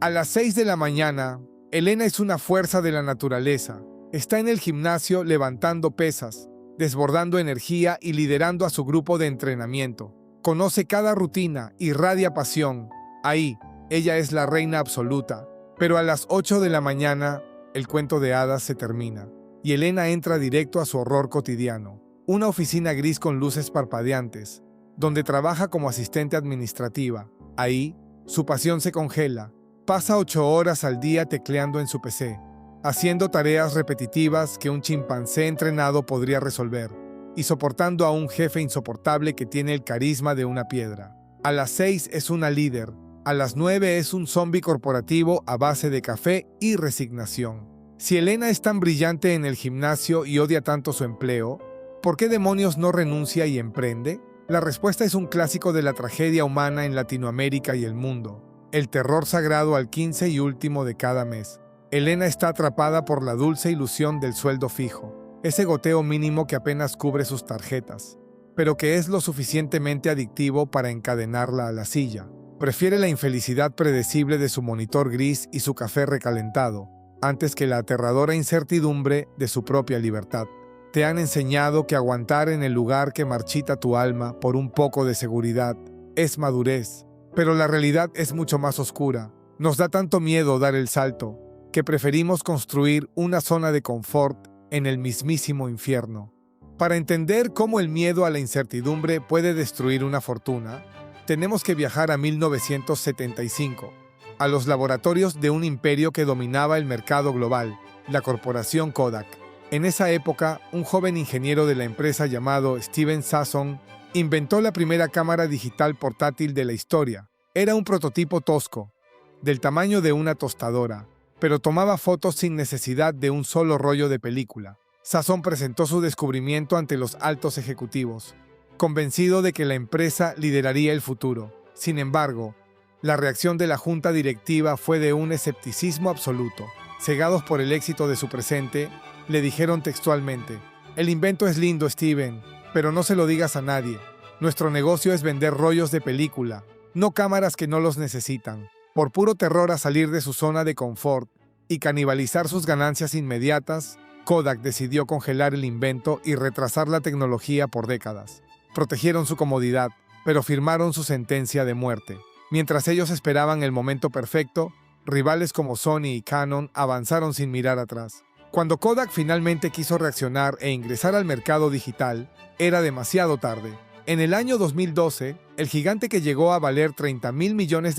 A las 6 de la mañana, Elena es una fuerza de la naturaleza. Está en el gimnasio levantando pesas, desbordando energía y liderando a su grupo de entrenamiento. Conoce cada rutina, irradia pasión. Ahí, ella es la reina absoluta. Pero a las 8 de la mañana, el cuento de hadas se termina y Elena entra directo a su horror cotidiano. Una oficina gris con luces parpadeantes, donde trabaja como asistente administrativa. Ahí, su pasión se congela. Pasa 8 horas al día tecleando en su PC, haciendo tareas repetitivas que un chimpancé entrenado podría resolver, y soportando a un jefe insoportable que tiene el carisma de una piedra. A las 6 es una líder, a las 9 es un zombi corporativo a base de café y resignación. Si Elena es tan brillante en el gimnasio y odia tanto su empleo, ¿por qué demonios no renuncia y emprende? La respuesta es un clásico de la tragedia humana en Latinoamérica y el mundo. El terror sagrado al 15 y último de cada mes. Elena está atrapada por la dulce ilusión del sueldo fijo, ese goteo mínimo que apenas cubre sus tarjetas, pero que es lo suficientemente adictivo para encadenarla a la silla. Prefiere la infelicidad predecible de su monitor gris y su café recalentado, antes que la aterradora incertidumbre de su propia libertad. Te han enseñado que aguantar en el lugar que marchita tu alma por un poco de seguridad es madurez. Pero la realidad es mucho más oscura. Nos da tanto miedo dar el salto, que preferimos construir una zona de confort en el mismísimo infierno. Para entender cómo el miedo a la incertidumbre puede destruir una fortuna, tenemos que viajar a 1975, a los laboratorios de un imperio que dominaba el mercado global, la corporación Kodak. En esa época, un joven ingeniero de la empresa llamado Steven Sasson inventó la primera cámara digital portátil de la historia. Era un prototipo tosco, del tamaño de una tostadora, pero tomaba fotos sin necesidad de un solo rollo de película. Sasson presentó su descubrimiento ante los altos ejecutivos, convencido de que la empresa lideraría el futuro. Sin embargo, la reacción de la junta directiva fue de un escepticismo absoluto. Cegados por el éxito de su presente, le dijeron textualmente: «El invento es lindo, Steven, pero no se lo digas a nadie. Nuestro negocio es vender rollos de película, no cámaras que no los necesitan». Por puro terror a salir de su zona de confort y canibalizar sus ganancias inmediatas, Kodak decidió congelar el invento y retrasar la tecnología por décadas. Protegieron su comodidad, pero firmaron su sentencia de muerte. Mientras ellos esperaban el momento perfecto, rivales como Sony y Canon avanzaron sin mirar atrás. Cuando Kodak finalmente quiso reaccionar e ingresar al mercado digital, era demasiado tarde. En el año 2012, el gigante que llegó a valer $30,000 millones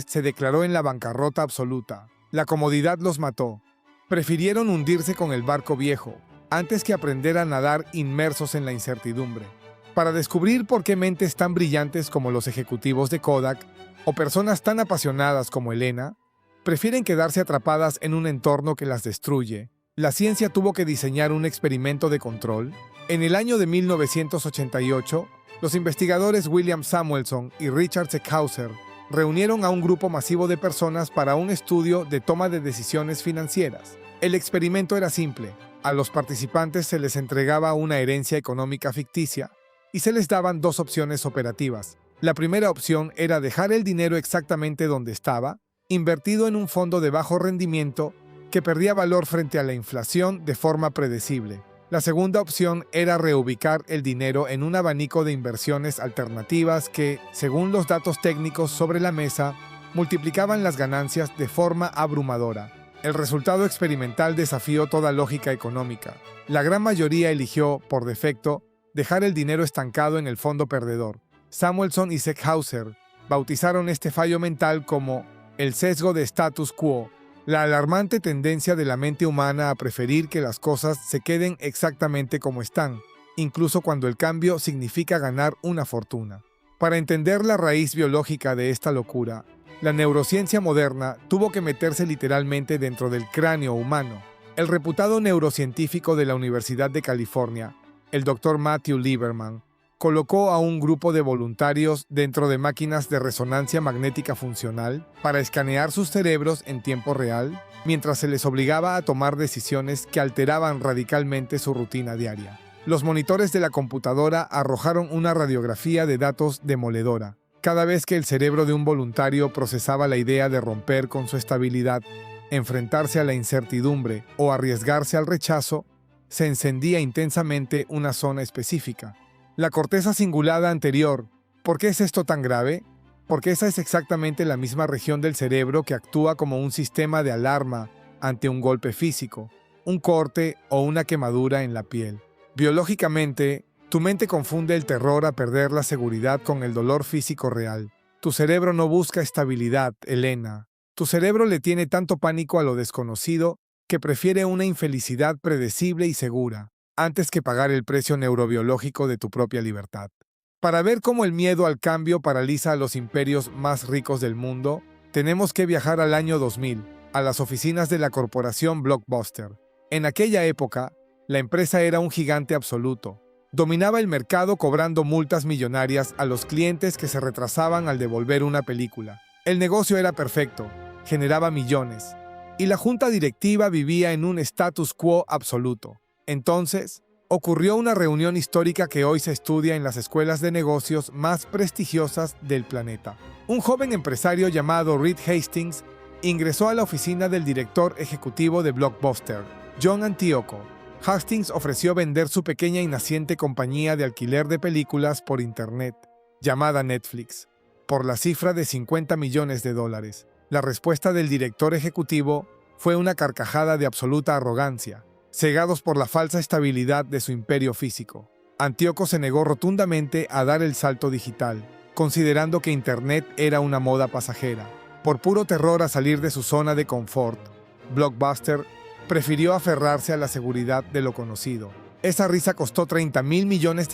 se declaró en la bancarrota absoluta. La comodidad los mató. Prefirieron hundirse con el barco viejo, antes que aprender a nadar inmersos en la incertidumbre. Para descubrir por qué mentes tan brillantes como los ejecutivos de Kodak, o personas tan apasionadas como Elena, prefieren quedarse atrapadas en un entorno que las destruye, la ciencia tuvo que diseñar un experimento de control. En el año de 1988, los investigadores William Samuelson y Richard Steckhauser reunieron a un grupo masivo de personas para un estudio de toma de decisiones financieras. El experimento era simple. A los participantes se les entregaba una herencia económica ficticia y se les daban dos opciones operativas. La primera opción era dejar el dinero exactamente donde estaba, invertido en un fondo de bajo rendimiento que perdía valor frente a la inflación de forma predecible. La segunda opción era reubicar el dinero en un abanico de inversiones alternativas que, según los datos técnicos sobre la mesa, multiplicaban las ganancias de forma abrumadora. El resultado experimental desafió toda lógica económica. La gran mayoría eligió, por defecto, dejar el dinero estancado en el fondo perdedor. Samuelson y Steckhauser bautizaron este fallo mental como el sesgo de status quo, la alarmante tendencia de la mente humana a preferir que las cosas se queden exactamente como están, incluso cuando el cambio significa ganar una fortuna. Para entender la raíz biológica de esta locura, la neurociencia moderna tuvo que meterse literalmente dentro del cráneo humano. El reputado neurocientífico de la Universidad de California, el Dr. Matthew Lieberman, colocó a un grupo de voluntarios dentro de máquinas de resonancia magnética funcional para escanear sus cerebros en tiempo real, mientras se les obligaba a tomar decisiones que alteraban radicalmente su rutina diaria. Los monitores de la computadora arrojaron una radiografía de datos demoledora. Cada vez que el cerebro de un voluntario procesaba la idea de romper con su estabilidad, enfrentarse a la incertidumbre o arriesgarse al rechazo, se encendía intensamente una zona específica. La corteza cingulada anterior. ¿Por qué es esto tan grave? Porque esa es exactamente la misma región del cerebro que actúa como un sistema de alarma ante un golpe físico, un corte o una quemadura en la piel. Biológicamente, tu mente confunde el terror a perder la seguridad con el dolor físico real. Tu cerebro no busca estabilidad, Elena. Tu cerebro le tiene tanto pánico a lo desconocido que prefiere una infelicidad predecible y segura, antes que pagar el precio neurobiológico de tu propia libertad. Para ver cómo el miedo al cambio paraliza a los imperios más ricos del mundo, tenemos que viajar al año 2000, a las oficinas de la corporación Blockbuster. En aquella época, la empresa era un gigante absoluto. Dominaba el mercado cobrando multas millonarias a los clientes que se retrasaban al devolver una película. El negocio era perfecto, generaba millones, y la junta directiva vivía en un status quo absoluto. Entonces, ocurrió una reunión histórica que hoy se estudia en las escuelas de negocios más prestigiosas del planeta. Un joven empresario llamado Reed Hastings ingresó a la oficina del director ejecutivo de Blockbuster, John Antioco. Hastings ofreció vender su pequeña y naciente compañía de alquiler de películas por Internet, llamada Netflix, por la cifra de $50 millones. La respuesta del director ejecutivo fue una carcajada de absoluta arrogancia, cegados por la falsa estabilidad de su imperio físico. Antioco se negó rotundamente a dar el salto digital, considerando que Internet era una moda pasajera. Por puro terror a salir de su zona de confort, Blockbuster prefirió aferrarse a la seguridad de lo conocido. Esa risa costó $30.000 millones.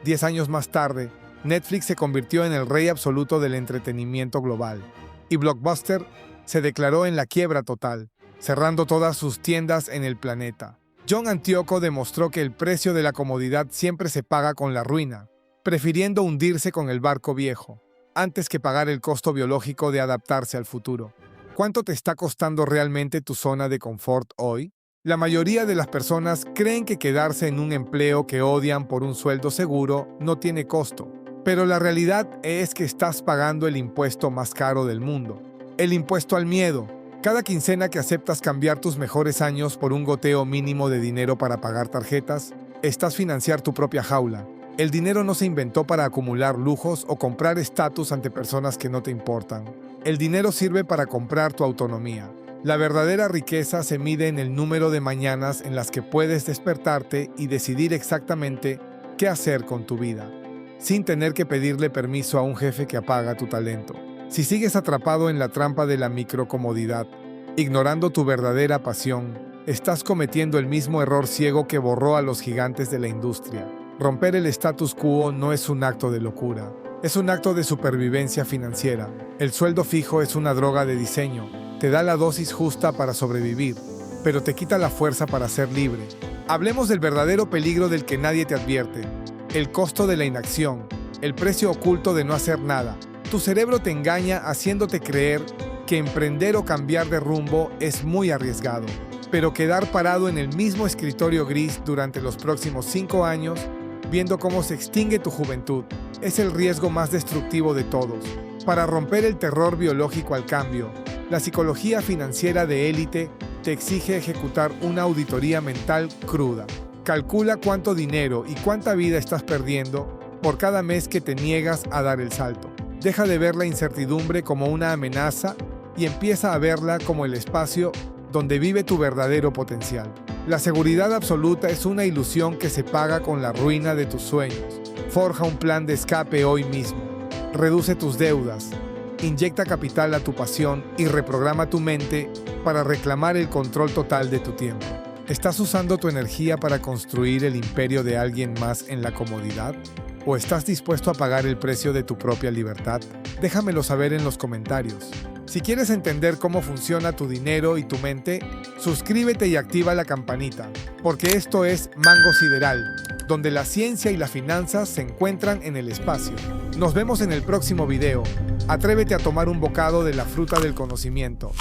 10 años más tarde, Netflix se convirtió en el rey absoluto del entretenimiento global, y Blockbuster se declaró en la quiebra total, cerrando todas sus tiendas en el planeta. John Antioco demostró que el precio de la comodidad siempre se paga con la ruina, prefiriendo hundirse con el barco viejo, antes que pagar el costo biológico de adaptarse al futuro. ¿Cuánto te está costando realmente tu zona de confort hoy? La mayoría de las personas creen que quedarse en un empleo que odian por un sueldo seguro no tiene costo, pero la realidad es que estás pagando el impuesto más caro del mundo, el impuesto al miedo. Cada quincena que aceptas cambiar tus mejores años por un goteo mínimo de dinero para pagar tarjetas, estás financiando tu propia jaula. El dinero no se inventó para acumular lujos o comprar estatus ante personas que no te importan. El dinero sirve para comprar tu autonomía. La verdadera riqueza se mide en el número de mañanas en las que puedes despertarte y decidir exactamente qué hacer con tu vida, sin tener que pedirle permiso a un jefe que apaga tu talento. Si sigues atrapado en la trampa de la microcomodidad, ignorando tu verdadera pasión, estás cometiendo el mismo error ciego que borró a los gigantes de la industria. Romper el status quo no es un acto de locura, es un acto de supervivencia financiera. El sueldo fijo es una droga de diseño, te da la dosis justa para sobrevivir, pero te quita la fuerza para ser libre. Hablemos del verdadero peligro del que nadie te advierte, el costo de la inacción, el precio oculto de no hacer nada. Tu cerebro te engaña haciéndote creer que emprender o cambiar de rumbo es muy arriesgado, pero quedar parado en el mismo escritorio gris durante los próximos 5 años, viendo cómo se extingue tu juventud, es el riesgo más destructivo de todos. Para romper el terror biológico al cambio, la psicología financiera de élite te exige ejecutar una auditoría mental cruda. Calcula cuánto dinero y cuánta vida estás perdiendo por cada mes que te niegas a dar el salto. Deja de ver la incertidumbre como una amenaza y empieza a verla como el espacio donde vive tu verdadero potencial. La seguridad absoluta es una ilusión que se paga con la ruina de tus sueños. Forja un plan de escape hoy mismo. Reduce tus deudas. Inyecta capital a tu pasión y reprograma tu mente para reclamar el control total de tu tiempo. ¿Estás usando tu energía para construir el imperio de alguien más en la comodidad? ¿O estás dispuesto a pagar el precio de tu propia libertad? Déjamelo saber en los comentarios. Si quieres entender cómo funciona tu dinero y tu mente, suscríbete y activa la campanita, porque esto es Mango Sideral, donde la ciencia y las finanzas se encuentran en el espacio. Nos vemos en el próximo video. Atrévete a tomar un bocado de la fruta del conocimiento.